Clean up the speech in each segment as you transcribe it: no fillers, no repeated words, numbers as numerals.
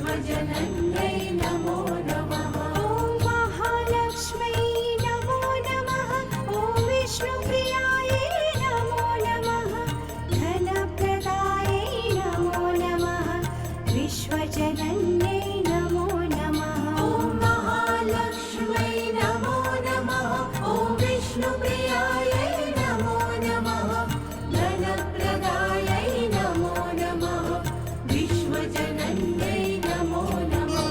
विश्वजनन्यै नमो नमः। ॐ महालक्ष्म्यै नमो नमः। ॐ विष्णुप्रियायै नमो नमः। धनप्रदायै नमो नमः। विश्वजनन्यै नमो नमः। ॐ महालक्ष्म्यै नमो नमः। ॐ विष्णुप्रियायै नमो नमः। धनप्रदायै नमो नमः। विश्वजनन्यै नमो नमः।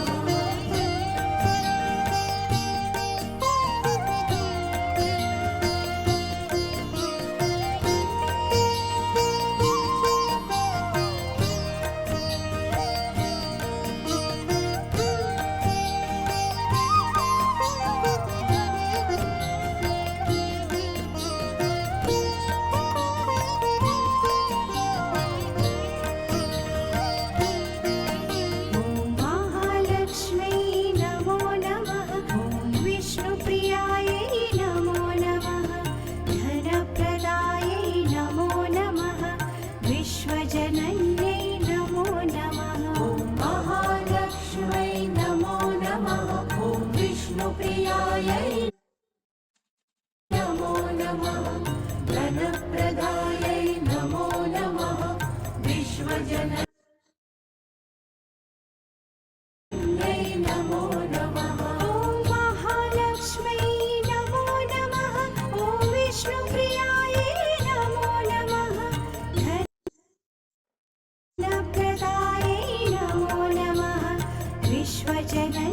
ॐ महालक्ष्म्यै नमो नमः। ॐ विष्णुप्रियायै नमो नमः। धनप्रदायै नमो नमः। विश्वजनन्यै नमो नमः। ॐ महालक्ष्म्यै नमो नमः। ॐ विष्णुप्रियायै नमो नमः। धनप्रदायै नमो नमः। विश्वजनन्यै नमो नमः। ॐ महालक्ष्म्यै नमो नमः। ॐ विष्णुप्रियायै नमो नमः। धनप्रदायै नमो नमः। विश्वजनन्यै